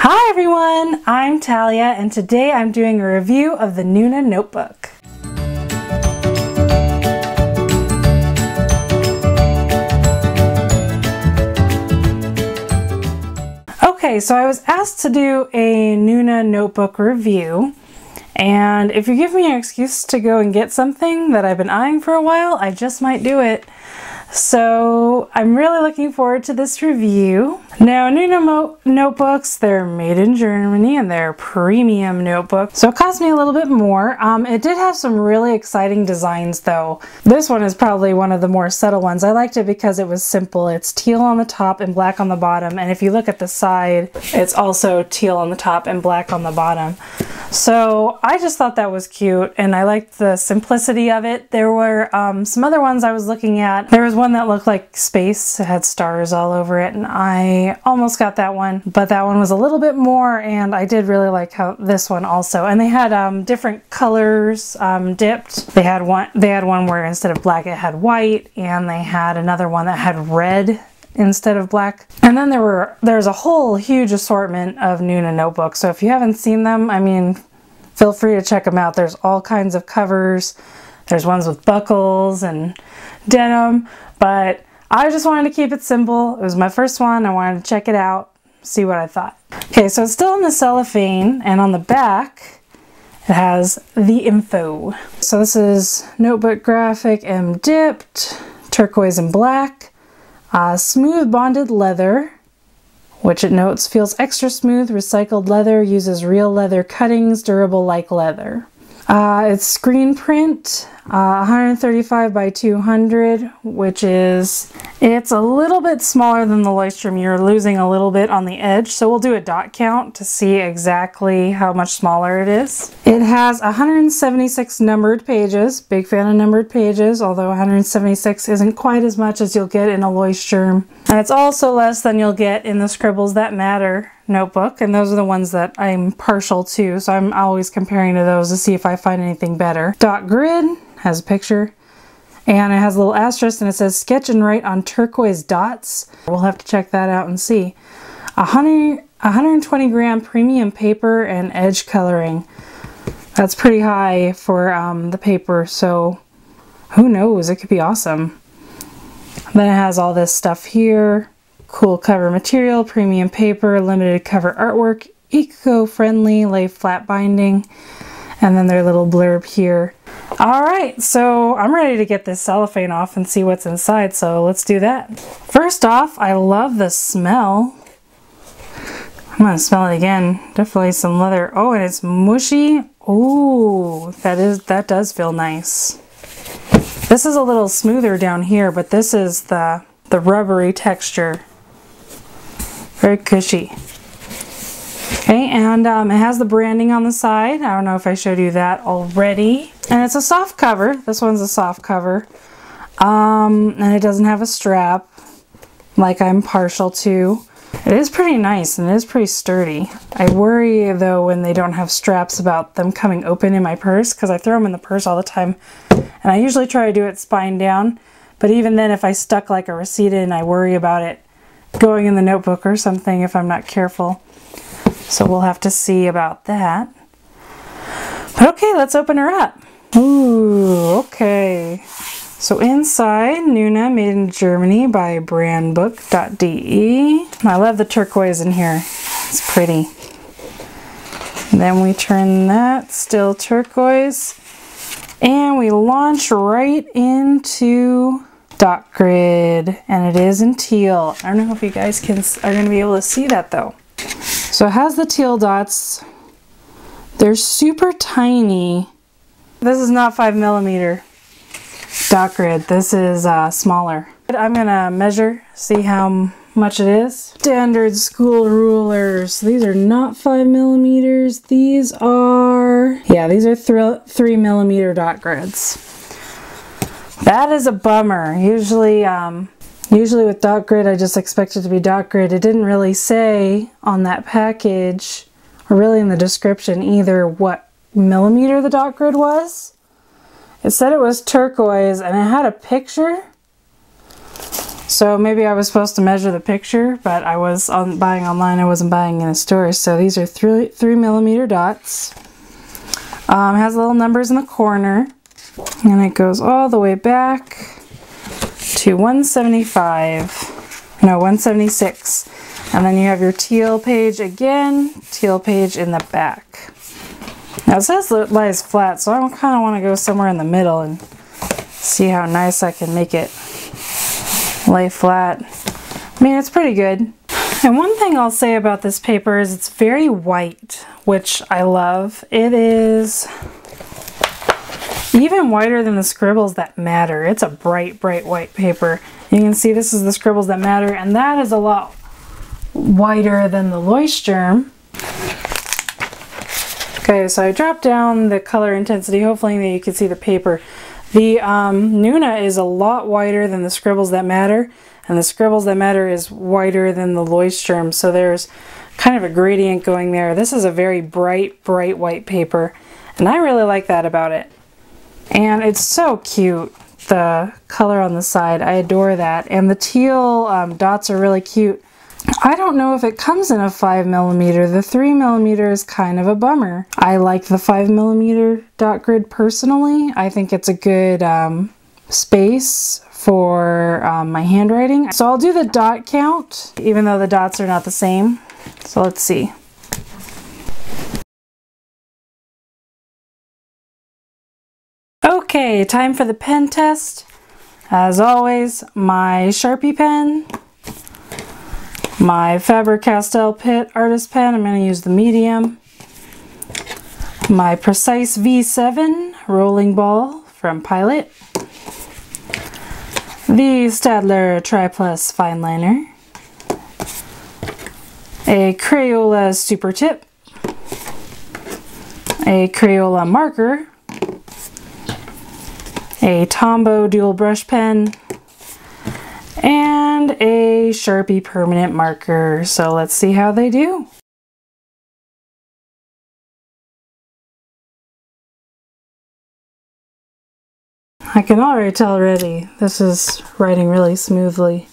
Hi everyone, I'm Talia and today I'm doing a review of the Nuuna notebook. Okay, so I was asked to do a Nuuna notebook review, and if you give me an excuse to go and get something that I've been eyeing for a while, I just might do it. So I'm really looking forward to this review. Now, Nuuna notebooks, they're made in Germany and they're premium notebooks, so it cost me a little bit more. It did have some really exciting designs though. This one is probably one of the more subtle ones. I liked it because it was simple. It's teal on the top and black on the bottom, and if you look at the side, it's also teal on the top and black on the bottom. So I just thought that was cute and I liked the simplicity of it. There were some other ones I was looking at. There was one that looked like space. It had stars all over it and I almost got that one, but that one was a little bit more, and I did really like how this one also. And they had different colors dipped. They had one where instead of black it had white, and they had another one that had red instead of black. And then there's a whole huge assortment of Nuuna notebooks, so if you haven't seen them, I mean, feel free to check them out. There's all kinds of covers. There's ones with buckles and denim, but I just wanted to keep it simple. It was my first one. I wanted to check it out, see what I thought. Okay, so it's still in the cellophane, and on the back it has the info. So this is notebook graphic M dipped, turquoise and black. Smooth bonded leather, which it notes feels extra smooth. Recycled leather, uses real leather cuttings, durable like leather. It's screen print, 135 by 200, which is, it's a little bit smaller than the Leuchtturm. You're losing a little bit on the edge, so we'll do a dot count to see exactly how much smaller it is. It has 176 numbered pages. Big fan of numbered pages, although 176 isn't quite as much as you'll get in a Leuchtturm. And it's also less than you'll get in the Scribbles That Matter notebook, and those are the ones that I'm partial to, so I'm always comparing to those to see if I find anything better. Dot Grid has a picture, and it has a little asterisk, and it says sketch and write on turquoise dots. We'll have to check that out and see. 120 gram premium paper and edge coloring. That's pretty high for the paper, so who knows, it could be awesome. Then it has all this stuff here. Cool cover material, premium paper, limited cover artwork, eco-friendly, lay flat binding, and then their little blurb here. Alright, so I'm ready to get this cellophane off and see what's inside, so let's do that. First off, I love the smell. I'm gonna smell it again. Definitely some leather. Oh, and it's mushy. Ooh, that does feel nice. This is a little smoother down here, but this is the rubbery texture. Very cushy. Okay, and it has the branding on the side. I don't know if I showed you that already. And it's a soft cover. This one's a soft cover. And it doesn't have a strap, like I'm partial to. It is pretty nice and it is pretty sturdy. I worry though when they don't have straps about them coming open in my purse, because I throw them in the purse all the time. And I usually try to do it spine down. But even then, if I stuck like a receipt in, I worry about it going in the notebook or something if I'm not careful. So we'll have to see about that. But okay, let's open her up. Ooh, okay. So inside, Nuuna, made in Germany by brandbook.de. I love the turquoise in here. It's pretty. And then we turn that, still turquoise. And we launch right into Dot Grid, and it is in teal. I don't know if you guys are going to be able to see that though. So it has the teal dots. They're super tiny. This is not 5mm Dot Grid. This is smaller. I'm going to measure, see how much it is. Standard school rulers. These are not 5mm. These are, yeah, these are 3mm Dot Grids. That is a bummer. Usually with Dot Grid, I just expect it to be Dot Grid. It didn't really say on that package, or really in the description either, what millimeter the Dot Grid was. It said it was turquoise, and it had a picture. So maybe I was supposed to measure the picture, but I was buying online, I wasn't buying in a store. So these are 3mm dots. Has little numbers in the corner, and it goes all the way back to 175, no, 176. And then you have your teal page again, teal page in the back. Now it says it lies flat, so I kind of want to go somewhere in the middle and see how nice I can make it lay flat. I mean, it's pretty good. And one thing I'll say about this paper is it's very white, which I love. It is even whiter than the Scribbles That Matter. It's a bright, bright white paper. You can see this is the Scribbles That Matter, and that is a lot whiter than the Leuchtturm. Okay, so I dropped down the color intensity, hopefully that you can see the paper. The Nuuna is a lot whiter than the Scribbles That Matter, and the Scribbles That Matter is whiter than the Leuchtturm, so there's kind of a gradient going there. This is a very bright, bright white paper, and I really like that about it. And it's so cute, the color on the side. I adore that. And the teal dots are really cute. I don't know if it comes in a 5mm. The 3mm is kind of a bummer. I like the 5mm dot grid personally. I think it's a good space for my handwriting. So I'll do the dot count, even though the dots are not the same. So let's see. Okay, time for the pen test. As always, my Sharpie pen, my Faber-Castell Pitt artist pen, I'm going to use the medium, my Precise V7 rolling ball from Pilot, the Staedtler Tri-Plus fine liner, a Crayola Super Tip, a Crayola marker, a Tombow dual brush pen, and a Sharpie permanent marker. So let's see how they do. I can already tell already this is writing really smoothly.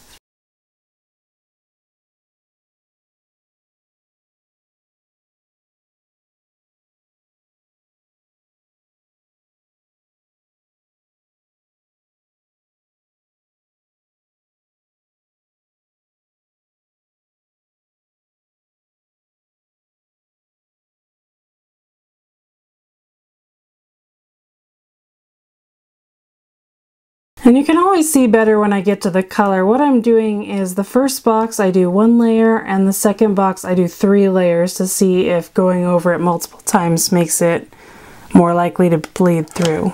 And you can always see better when I get to the color. What I'm doing is the first box I do 1 layer, and the second box I do 3 layers to see if going over it multiple times makes it more likely to bleed through.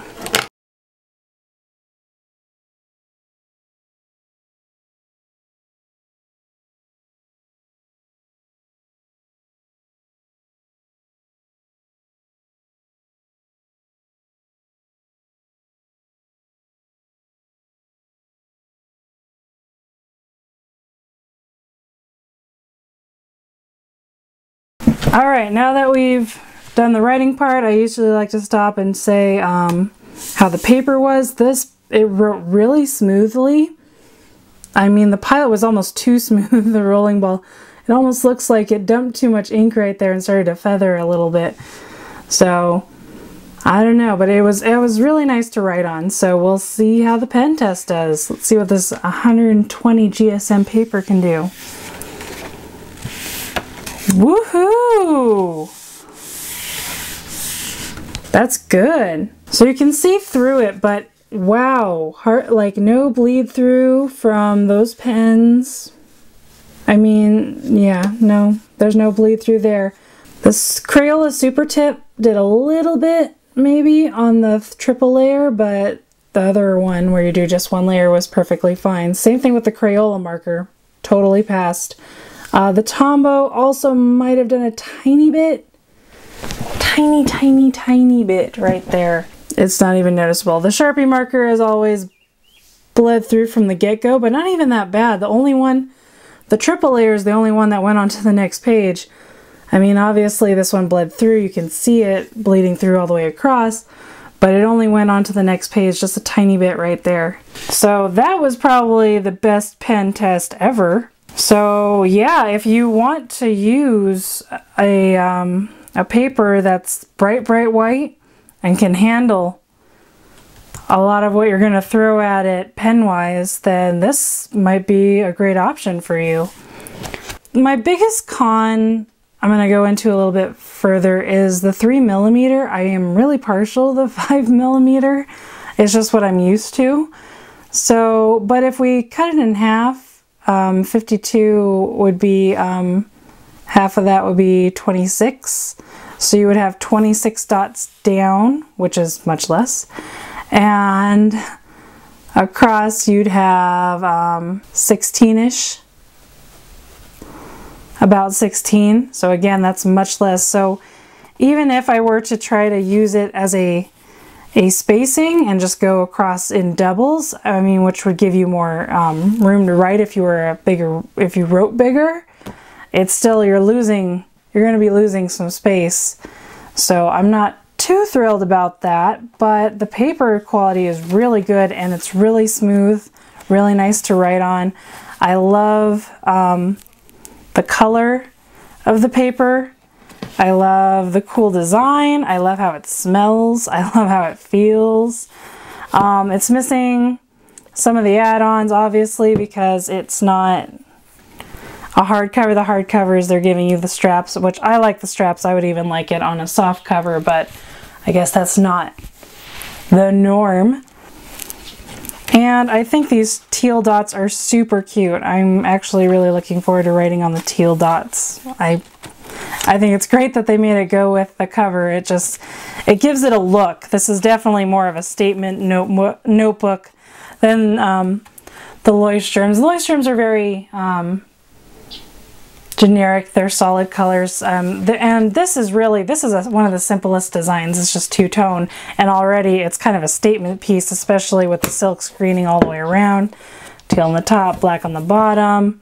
Alright, now that we've done the writing part, I usually like to stop and say how the paper was. It wrote really smoothly. I mean, the Pilot was almost too smooth, the rolling ball. It almost looks like it dumped too much ink right there and started to feather a little bit. So, I don't know, but it was really nice to write on. So we'll see how the pen test does. Let's see what this 120 GSM paper can do. Woohoo! That's good. So you can see through it, but wow, like no bleed through from those pens. I mean, yeah, no, there's no bleed through there. This Crayola Super Tip did a little bit maybe on the triple layer, but the other one where you do just 1 layer was perfectly fine. Same thing with the Crayola marker, totally passed. The Tombow also might have done a tiny bit, tiny bit right there. It's not even noticeable. The Sharpie marker as always bled through from the get-go, but not even that bad. The triple layer is the only one that went on to the next page. I mean, obviously this one bled through. You can see it bleeding through all the way across, but it only went on to the next page just a tiny bit right there. So that was probably the best pen test ever. So yeah, if you want to use a paper that's bright white and can handle a lot of what you're going to throw at it pen-wise, then this might be a great option for you. My biggest con I'm going to go into a little bit further is the 3mm. I am really partial to the 5mm. It's just what I'm used to. So, but if we cut it in half, 52 would be, half of that would be 26. So you would have 26 dots down, which is much less. And across you'd have 16-ish. About 16. So again, that's much less. So even if I were to try to use it as a spacing and just go across in doubles, I mean, which would give you more room to write if you were if you wrote bigger, it's still, you're going to be losing some space. So I'm not too thrilled about that, but the paper quality is really good and it's really smooth, really nice to write on. I love the color of the paper. I love the cool design. I love how it smells. I love how it feels. It's missing some of the add-ons, obviously, because it's not a hardcover. The hardcovers, they're giving you the straps, which I like the straps. I would even like it on a soft cover, but I guess that's not the norm. And I think these teal dots are super cute. I'm actually really looking forward to writing on the teal dots. I think it's great that they made it go with the cover. It gives it a look. This is definitely more of a statement notebook than the Leuchtturms. The Leuchtturms are very generic. They're solid colors. And this is one of the simplest designs. It's just two-tone, and already it's kind of a statement piece, especially with the silk screening all the way around. Teal on the top, black on the bottom.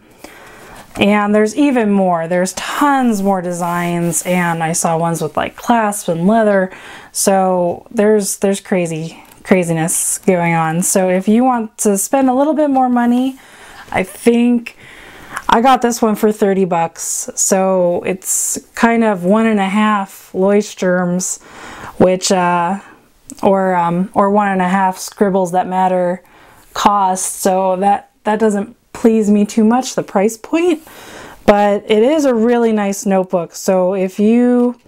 And there's even more. There's tons more designs, and I saw ones with like clasp and leather. So there's craziness going on. So if you want to spend a little bit more money, I think I got this one for 30 bucks. So it's kind of 1.5 Leuchtturms, which or 1.5 Scribbles That Matter cost. So that doesn't please me too much, the price point, but it is a really nice notebook. So if you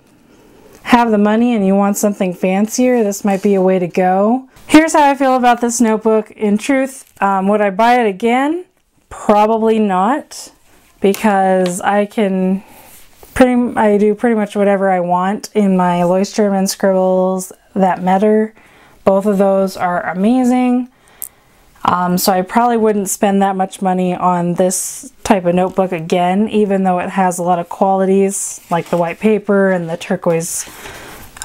have the money and you want something fancier, this might be a way to go. Here's how I feel about this notebook. In truth, would I buy it again? Probably not, because I do pretty much whatever I want in my Leuchtturm and Scribbles That Matter. Both of those are amazing. So I probably wouldn't spend that much money on this type of notebook again, even though it has a lot of qualities like the white paper and the turquoise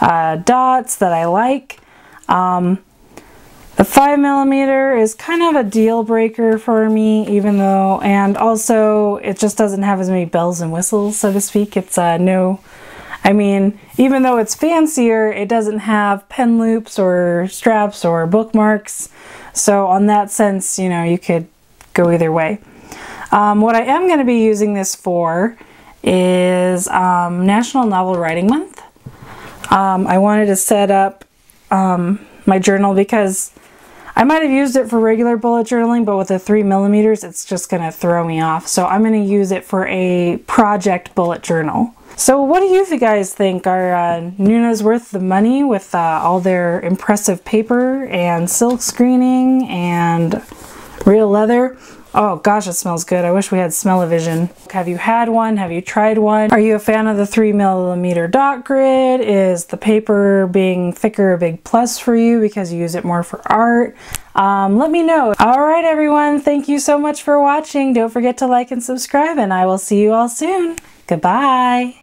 dots that I like. The 5mm is kind of a deal breaker for me, even though, and also it just doesn't have as many bells and whistles, so to speak. It's even though it's fancier, it doesn't have pen loops or straps or bookmarks. So on that sense, you know, you could go either way. What I am going to be using this for is National Novel Writing Month. I wanted to set up my journal because I might have used it for regular bullet journaling, but with the 3mm, it's just going to throw me off. So I'm going to use it for a project bullet journal. So what do you guys think? Are Nuuna's worth the money with all their impressive paper and silk screening and real leather? Oh gosh, it smells good. I wish we had smell-o-vision. Have you had one? Have you tried one? Are you a fan of the 3mm dot grid? Is the paper being thicker a big plus for you because you use it more for art? Let me know. Alright everyone, thank you so much for watching. Don't forget to like and subscribe, and I will see you all soon. Goodbye.